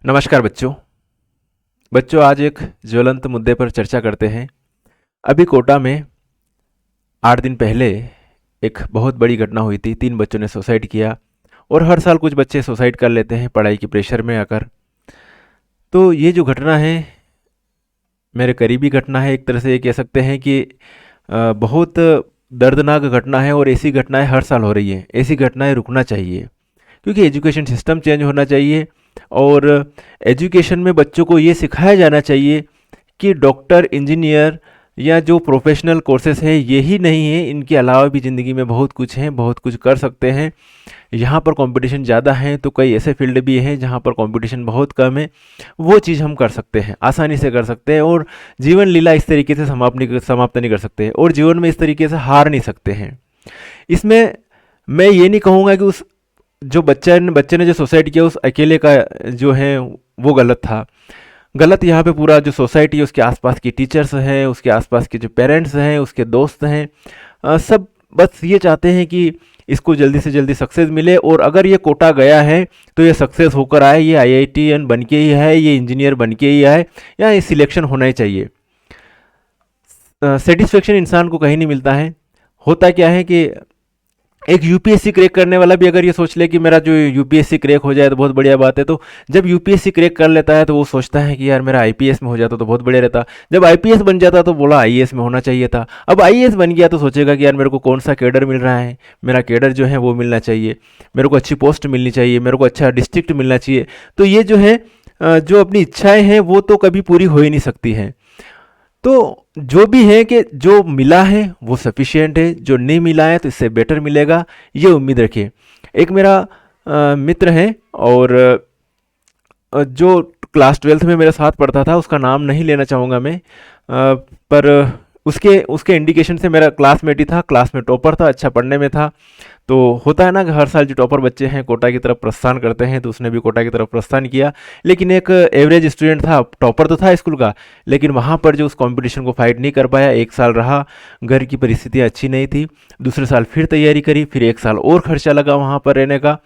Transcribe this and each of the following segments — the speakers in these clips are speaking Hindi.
नमस्कार बच्चों। बच्चों आज एक ज्वलंत मुद्दे पर चर्चा करते हैं। अभी कोटा में 8 दिन पहले एक बहुत बड़ी घटना हुई थी। 3 बच्चों ने सुसाइड किया और हर साल कुछ बच्चे सुसाइड कर लेते हैं पढ़ाई के प्रेशर में आकर। तो ये जो घटना है मेरे करीबी घटना है। एक तरह से ये कह सकते हैं कि बहुत दर्दनाक घटना है और ऐसी घटनाएं हर साल हो रही हैं। ऐसी घटनाएं रुकना चाहिए क्योंकि एजुकेशन सिस्टम चेंज होना चाहिए और एजुकेशन में बच्चों को ये सिखाया जाना चाहिए कि डॉक्टर, इंजीनियर या जो प्रोफेशनल कोर्सेज हैं यही नहीं है, इनके अलावा भी ज़िंदगी में बहुत कुछ हैं, बहुत कुछ कर सकते हैं। यहाँ पर कंपटीशन ज़्यादा है तो कई ऐसे फील्ड भी हैं जहाँ पर कंपटीशन बहुत कम है। वो चीज़ हम कर सकते हैं, आसानी से कर सकते हैं और जीवन लीला इस तरीके से समाप्त नहीं कर सकते और जीवन में इस तरीके से हार नहीं सकते हैं। इसमें मैं ये नहीं कहूँगा कि उस जो बच्चे ने जो सुसाइड किया उस अकेले का जो है वो गलत था। गलत यहाँ पे पूरा जो सोसाइटी है, उसके आसपास की टीचर्स हैं, उसके आसपास के जो पेरेंट्स हैं, उसके दोस्त हैं, सब बस ये चाहते हैं कि इसको जल्दी से जल्दी सक्सेस मिले और अगर ये कोटा गया है तो ये सक्सेस होकर आए, ये आईआईटीएन बन के ही है, ये इंजीनियर बन के ही आए, या ये सिलेक्शन होना ही चाहिए। सेटिस्फेक्शन इंसान को कहीं नहीं मिलता है। होता क्या है कि एक यूपीएससी क्रैक करने वाला भी अगर ये सोच ले कि मेरा जो यूपीएससी क्रैक हो जाए तो बहुत बढ़िया बात है, तो जब यूपीएससी क्रैक कर लेता है तो वो सोचता है कि यार मेरा आईपीएस में हो जाता तो बहुत बढ़िया रहता। जब आईपीएस बन जाता तो बोला आईएएस में होना चाहिए था। अब आईएएस बन गया तो सोचेगा कि यार मेरे को कौन सा कैडर मिल रहा है, मेरा कैडर जो है वो मिलना चाहिए, मेरे को अच्छी पोस्ट मिलनी चाहिए, मेरे को अच्छा डिस्ट्रिक्ट मिलना चाहिए। तो ये जो है जो अपनी इच्छाएं हैं वो तो कभी पूरी हो ही नहीं सकती हैं। तो जो भी है कि जो मिला है वो सफिशिएंट है, जो नहीं मिला है तो इससे बेटर मिलेगा, ये उम्मीद रखिए। एक मेरा मित्र है और जो क्लास 12th में मेरे साथ पढ़ता था, उसका नाम नहीं लेना चाहूँगा मैं, पर उसके उसके इंडिकेशन से मेरा क्लासमेट ही था, क्लास में टॉपर था, अच्छा पढ़ने में था। तो होता है ना कि हर साल जो टॉपर बच्चे हैं कोटा की तरफ प्रस्थान करते हैं, तो उसने भी कोटा की तरफ प्रस्थान किया। लेकिन एक एवरेज स्टूडेंट था, टॉपर तो था स्कूल का, लेकिन वहाँ पर जो उस कंपटीशन को फाइट नहीं कर पाया। 1 साल रहा, घर की परिस्थितियाँ अच्छी नहीं थी। दूसरे साल फिर तैयारी करी, फिर 1 साल और खर्चा लगा वहाँ पर रहने का।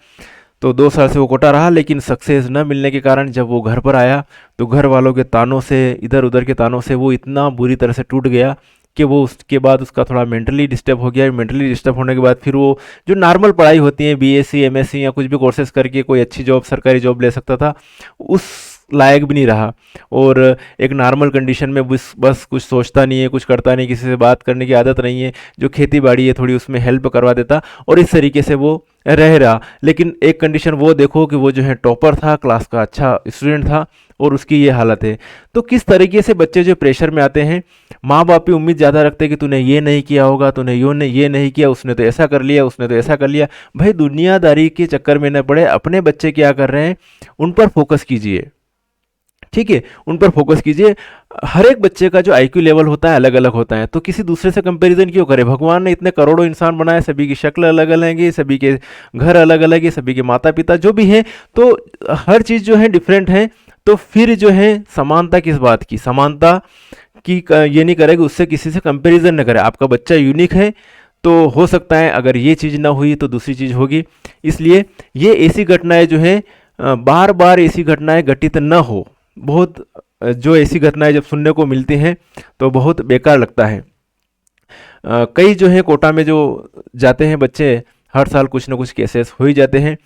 तो 2 साल से वो कोटा रहा, लेकिन सक्सेस न मिलने के कारण जब वो घर पर आया तो घर वालों के तानों से, इधर उधर के तानों से वो इतना बुरी तरह से टूट गया कि वो उसके बाद उसका थोड़ा मेंटली डिस्टर्ब हो गया। मेंटली डिस्टर्ब होने के बाद फिर वो जो नॉर्मल पढ़ाई होती है, बीएससी, एमएससी या कुछ भी कोर्सेज करके कोई अच्छी जॉब, सरकारी जॉब ले सकता था, उस लायक भी नहीं रहा। और एक नॉर्मल कंडीशन में बस बस कुछ सोचता नहीं है, कुछ करता नहीं, किसी से बात करने की आदत नहीं है, जो खेती बाड़ी है थोड़ी उसमें हेल्प करवा देता, और इस तरीके से वो रह रहा। लेकिन एक कंडीशन वो देखो कि वो जो है टॉपर था, क्लास का अच्छा स्टूडेंट था, और उसकी ये हालत है। तो किस तरीके से बच्चे जो प्रेशर में आते हैं, माँ बाप पे उम्मीद ज़्यादा रखते हैं कि तूने ये नहीं किया होगा, तूने ये नहीं किया, उसने तो ऐसा कर लिया, उसने तो ऐसा कर लिया। भाई दुनियादारी के चक्कर में न पड़े, अपने बच्चे क्या कर रहे हैं उन पर फोकस कीजिए, ठीक है, उन पर फोकस कीजिए। हर एक बच्चे का जो आईक्यू लेवल होता है अलग अलग होता है, तो किसी दूसरे से कंपैरिजन क्यों करें। भगवान ने इतने करोड़ों इंसान बनाए, सभी की शक्ल अलग अलग है, सभी के घर अलग अलग है, सभी के माता पिता जो भी हैं, तो हर चीज़ जो है डिफरेंट है। तो फिर जो है समानता किस बात की, समानता की ये नहीं करेगा, उससे किसी से कंपैरिजन न करे। आपका बच्चा यूनिक है, तो हो सकता है अगर ये चीज़ ना हुई तो दूसरी चीज़ होगी। इसलिए ये ऐसी घटनाएं जो है बार बार ऐसी घटनाएं घटित न हो। बहुत जो ऐसी घटनाएं जब सुनने को मिलती हैं तो बहुत बेकार लगता है। कई जो है कोटा में जो जाते हैं बच्चे, हर साल कुछ ना कुछ केसेस हो ही जाते हैं।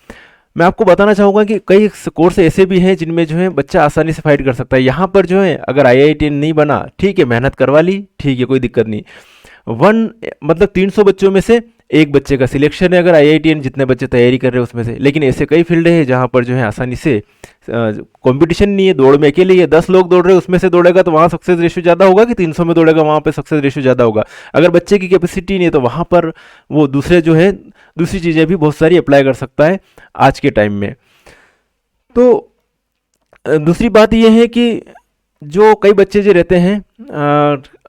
मैं आपको बताना चाहूँगा कि कई कोर्स ऐसे भी हैं जिनमें जो है बच्चा आसानी से फाइट कर सकता है। यहाँ पर जो है अगर आईआईटी नहीं बना, ठीक है, मेहनत करवा ली, ठीक है, कोई दिक्कत नहीं। मतलब 300 बच्चों में से एक बच्चे का सिलेक्शन है, अगर आईआईटीएन जितने बच्चे तैयारी कर रहे हैं उसमें से। लेकिन ऐसे कई फील्ड है जहाँ पर जो है आसानी से कंपटीशन नहीं है, दौड़ में अकेले ही है, 10 लोग दौड़ रहे हैं, उसमें से दौड़ेगा तो वहाँ सक्सेस रेशियो ज़्यादा होगा कि 300 में दौड़ेगा वहाँ पे सक्सेस रेशियो ज़्यादा होगा। अगर बच्चे की कैपेसिटी नहीं है तो वहाँ पर वो दूसरे जो है दूसरी चीज़ें भी बहुत सारी अप्लाई कर सकता है आज के टाइम में। तो दूसरी बात ये है कि जो कई बच्चे जो रहते हैं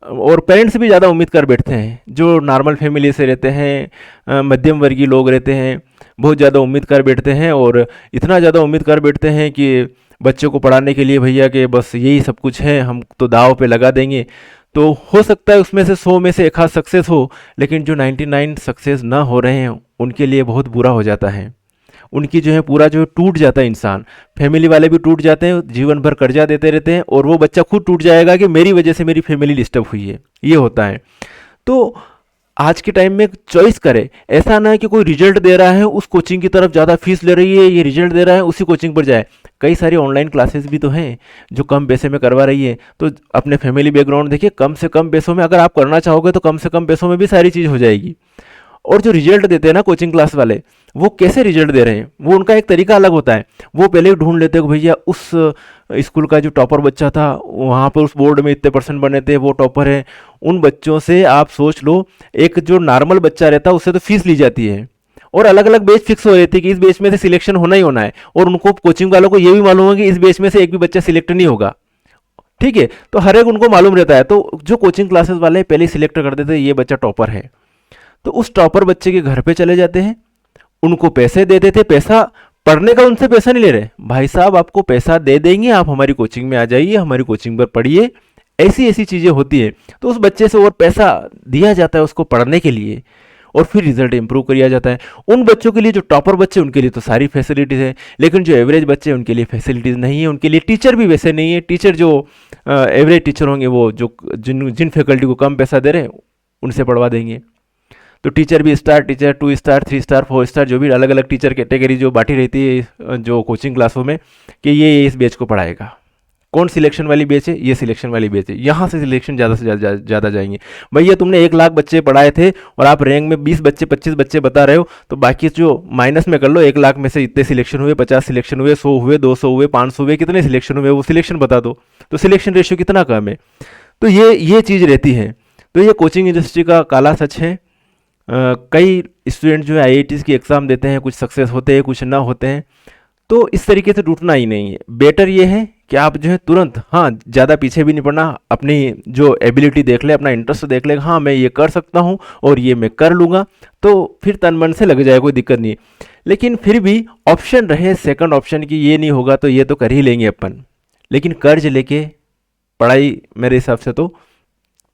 और पेरेंट्स भी ज़्यादा उम्मीद कर बैठते हैं, जो नॉर्मल फैमिली से रहते हैं, मध्यम वर्गीय लोग रहते हैं, बहुत ज़्यादा उम्मीद कर बैठते हैं। और इतना ज़्यादा उम्मीद कर बैठते हैं कि बच्चों को पढ़ाने के लिए भैया कि बस यही सब कुछ है, हम तो दाव पे लगा देंगे। तो हो सकता है उसमें से 100 में से एक आध सक्सेस हो, लेकिन जो 99 सक्सेस ना हो रहे हैं उनके लिए बहुत बुरा हो जाता है। उनकी जो है पूरा जो टूट जाता है इंसान, फैमिली वाले भी टूट जाते हैं, जीवन भर कर्जा देते रहते हैं, और वो बच्चा खुद टूट जाएगा कि मेरी वजह से मेरी फैमिली डिस्टर्ब हुई है, ये होता है। तो आज के टाइम में चॉइस करे, ऐसा ना है कि कोई रिजल्ट दे रहा है उस कोचिंग की तरफ ज़्यादा फीस ले रही है, ये रिजल्ट दे रहा है उसी कोचिंग पर जाए। कई सारी ऑनलाइन क्लासेस भी तो हैं जो कम पैसे में करवा रही है, तो अपने फैमिली बैकग्राउंड देखिए, कम से कम पैसों में अगर आप करना चाहोगे तो कम से कम पैसों में भी सारी चीज़ हो जाएगी। और जो रिजल्ट देते हैं ना कोचिंग क्लास वाले, वो कैसे रिजल्ट दे रहे हैं, वो उनका एक तरीका अलग होता है। वो पहले ही ढूंढ लेते हैं कि भैया उस स्कूल का जो टॉपर बच्चा था वहाँ पर उस बोर्ड में इतने परसेंट बने थे, वो टॉपर है। उन बच्चों से आप सोच लो, एक जो नॉर्मल बच्चा रहता है उससे तो फीस ली जाती है, और अलग अलग बेच फिक्स हो रही थी कि इस बेच में से सिलेक्शन होना ही होना है, और उनको कोचिंग वालों को ये भी मालूम है कि इस बेच में से एक भी बच्चा सिलेक्ट नहीं होगा। ठीक है, तो हर एक उनको मालूम रहता है, तो जो कोचिंग क्लासेस वाले पहले ही सिलेक्ट कर देते हैं ये बच्चा टॉपर है, तो उस टॉपर बच्चे के घर पे चले जाते हैं, उनको पैसे दे देते, पैसा पढ़ने का उनसे पैसा नहीं ले रहे, भाई साहब आपको पैसा दे देंगे, आप हमारी कोचिंग में आ जाइए, हमारी कोचिंग पर पढ़िए, ऐसी ऐसी चीज़ें होती है। तो उस बच्चे से और पैसा दिया जाता है उसको पढ़ने के लिए, और फिर रिजल्ट इंप्रूव किया जाता है। उन बच्चों के लिए जो टॉपर बच्चे उनके लिए तो सारी फैसिलिटीज़ है, लेकिन जो एवरेज बच्चे उनके लिए फैसिलिटीज़ नहीं है, उनके लिए टीचर भी वैसे नहीं है। टीचर जो एवरेज टीचर होंगे वो जो जिन फैकल्टी को कम पैसा दे रहे हैं उनसे पढ़वा देंगे। तो टीचर भी star teacher, 2 star, 3 star, 4 star, जो भी अलग अलग टीचर कैटेगरी जो बांटी रहती है जो कोचिंग क्लासों में, कि ये इस बैच को पढ़ाएगा। कौन सिलेक्शन वाली बैच है, ये सिलेक्शन वाली बैच है, यहाँ से सिलेक्शन ज़्यादा से ज़्यादा जाएंगे। भैया तुमने 1 लाख बच्चे पढ़ाए थे और आप रैंक में 20 बच्चे 25 बच्चे बता रहे हो, तो बाकी जो माइनस में कर लो, 1 लाख में से इतने सिलेक्शन हुए, 50 सिलेक्शन हुए, 100 हुए, 200 हुए, 500 हुए, कितने सिलेक्शन हुए वो सिलेक्शन बता दो, तो सिलेक्शन रेशियो कितना कम है। तो ये चीज़ रहती है। तो ये कोचिंग इंडस्ट्री का काला सच है। कई स्टूडेंट जो है आईआईटीज़ की एग्ज़ाम देते हैं, कुछ सक्सेस होते हैं, कुछ ना होते हैं, तो इस तरीके से टूटना ही नहीं है। बेटर ये है कि आप जो है तुरंत, हाँ ज़्यादा पीछे भी नहीं पड़ना, अपनी जो एबिलिटी देख ले, अपना इंटरेस्ट देख ले, हाँ मैं ये कर सकता हूँ और ये मैं कर लूँगा, तो फिर तन मन से लग जाए, कोई दिक्कत नहीं। लेकिन फिर भी ऑप्शन रहे सेकंड ऑप्शन की, ये नहीं होगा तो ये तो कर ही लेंगे अपन, लेकिन कर्ज लेके पढ़ाई मेरे हिसाब से तो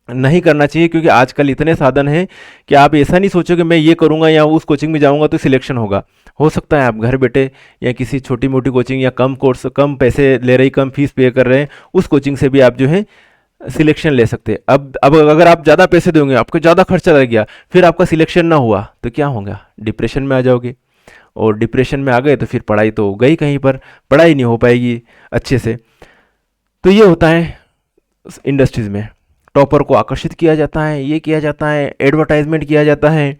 नहीं करना चाहिए। क्योंकि आजकल इतने साधन हैं कि आप ऐसा नहीं सोचो कि मैं ये करूँगा या उस कोचिंग में जाऊँगा तो सिलेक्शन होगा। हो सकता है आप घर बैठे या किसी छोटी मोटी कोचिंग या कम कोर्स, कम पैसे ले रही, कम फीस पे कर रहे हैं, उस कोचिंग से भी आप जो है सिलेक्शन ले सकते हैं। अब अगर आप ज़्यादा पैसे दोगे, आपको ज़्यादा खर्चा लग गया, फिर आपका सिलेक्शन ना हुआ तो क्या होगा, डिप्रेशन में आ जाओगे, और डिप्रेशन में आ गए तो फिर पढ़ाई तो गई कहीं पर, पढ़ाई नहीं हो पाएगी अच्छे से। तो ये होता है इंडस्ट्रीज़ में, टॉपर को आकर्षित किया जाता है, ये किया जाता है, एडवर्टाइजमेंट किया जाता है।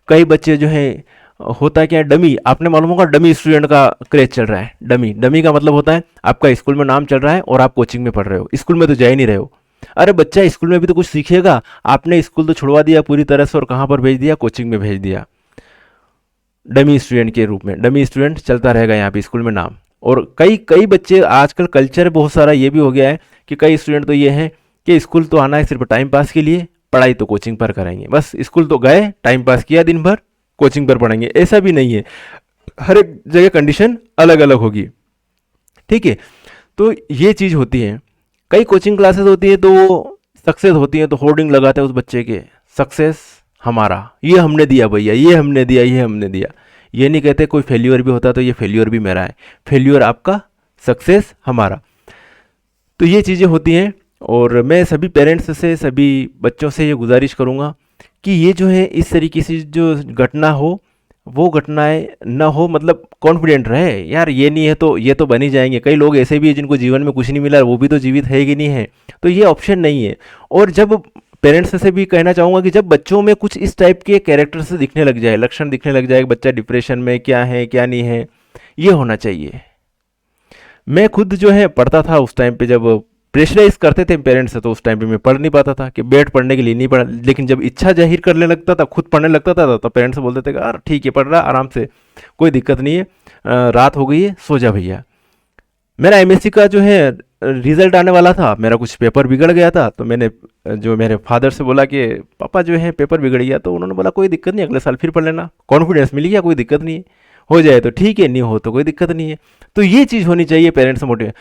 कई बच्चे जो है, होता क्या है, डमी, आपने मालूम होगा डमी स्टूडेंट का क्रेज चल रहा है। डमी, डमी का मतलब होता है आपका स्कूल में नाम चल रहा है और आप कोचिंग में पढ़ रहे हो, स्कूल में तो जा ही नहीं रहे हो। अरे बच्चा स्कूल में भी तो कुछ सीखेगा, आपने स्कूल तो छुड़वा दिया पूरी तरह से और कहाँ पर भेज दिया, कोचिंग में भेज दिया डमी स्टूडेंट के रूप में। डमी स्टूडेंट चलता रहेगा यहाँ पे स्कूल में नाम। और कई कई बच्चे, आजकल कल्चर बहुत सारा ये भी हो गया है कि कई स्टूडेंट तो ये हैं कि स्कूल तो आना है सिर्फ टाइम पास के लिए, पढ़ाई तो कोचिंग पर करेंगे, बस स्कूल तो गए, टाइम पास किया दिन भर, कोचिंग पर पढ़ेंगे। ऐसा भी नहीं है, हर एक जगह कंडीशन अलग अलग होगी। ठीक है, तो ये चीज़ होती है। कई कोचिंग क्लासेस होती है तो वो सक्सेस होती है तो होर्डिंग लगाते हैं उस बच्चे के, सक्सेस हमारा, ये हमने दिया भैया, ये हमने दिया, ये हमने दिया। ये नहीं कहते कोई फेल्यूर भी होता तो ये फेल्यूर भी मेरा है, फेल्यूर आपका, सक्सेस हमारा। तो ये चीज़ें होती हैं। और मैं सभी पेरेंट्स से, सभी बच्चों से ये गुजारिश करूँगा कि ये जो है इस तरीके से जो घटना हो, वो घटनाएं ना हो, मतलब कॉन्फिडेंट रहे यार, ये नहीं है तो ये तो बन ही जाएंगे। कई लोग ऐसे भी हैं जिनको जीवन में कुछ नहीं मिला, वो भी तो जीवित है कि नहीं है, तो ये ऑप्शन नहीं है। और जब पेरेंट्स से भी कहना चाहूँगा कि जब बच्चों में कुछ इस टाइप के कैरेक्टर से दिखने लग जाए, लक्षण दिखने लग जाए, बच्चा डिप्रेशन में क्या है क्या नहीं है, ये होना चाहिए। मैं खुद जो है पढ़ता था उस टाइम पे, जब प्रेशराइज करते थे पेरेंट्स से, तो उस टाइम पे मैं पढ़ नहीं पाता था कि बैठ पढ़ने के लिए नहीं पढ़ा। लेकिन जब इच्छा जाहिर करने लगता था, खुद पढ़ने लगता था, तो पेरेंट्स बोलते थे यार ठीक है, पढ़ रहा आराम से, कोई दिक्कत नहीं है, रात हो गई है, सो जा भैया। मेरा एमएससी का जो है रिजल्ट आने वाला था, मेरा कुछ पेपर बिगड़ गया था, तो मैंने जो मेरे फादर से बोला कि पापा जो है पेपर बिगड़ गया, तो उन्होंने बोला कोई दिक्कत नहीं, अगले साल फिर पढ़ लेना, कॉन्फिडेंस मिल गया, कोई दिक्कत नहीं है, हो जाए तो ठीक है, नहीं हो तो कोई दिक्कत नहीं है। तो ये चीज़ होनी चाहिए पेरेंट्स मोटिव,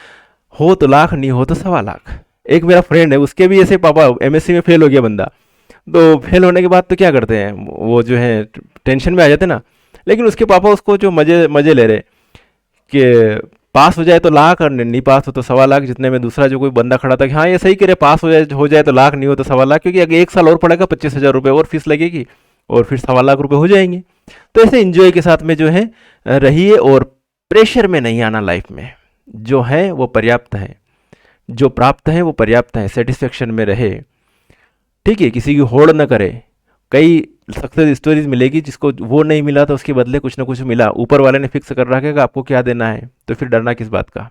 हो तो लाख, नहीं हो तो 1.25 लाख। एक मेरा फ्रेंड है, उसके भी ऐसे पापा एमएससी में फेल हो गया बंदा, तो फेल होने के बाद तो क्या करते हैं वो जो है टेंशन में आ जाते हैं ना, लेकिन उसके पापा उसको जो मज़े मज़े ले रहे कि पास हो जाए तो लाख, और नहीं पास हो तो 1.25 लाख, जितने में दूसरा जो कोई बंदा खड़ा था कि हाँ ये सही कह रहे, पास हो जाए तो लाख, नहीं हो तो 1.25 लाख, क्योंकि अगर 1 साल और पढ़ेगा 25,000 रुपये और फीस लगेगी, और फिर 1.25 लाख हो जाएंगे। तो ऐसे इंजॉय के साथ में जो है रहिए, और प्रेशर में नहीं आना लाइफ में। जो है वो पर्याप्त है, जो प्राप्त है वो पर्याप्त है, सेटिस्फेक्शन में रहे, ठीक है, किसी की होड़ न करे। कई सक्सेस स्टोरीज मिलेगी जिसको वो नहीं मिला तो उसके बदले कुछ ना कुछ मिला, ऊपर वाले ने फिक्स कर रखा है कि आपको क्या देना है, तो फिर डरना किस बात का।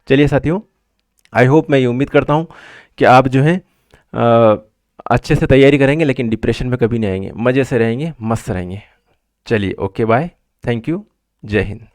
चलिए साथियों, आई होप, मैं ये उम्मीद करता हूँ कि आप जो है अच्छे से तैयारी करेंगे, लेकिन डिप्रेशन में कभी नहीं आएंगे, मज़े से रहेंगे, मस्त रहेंगे। चलिए, ओके बाय, थैंक यू, जय हिंद।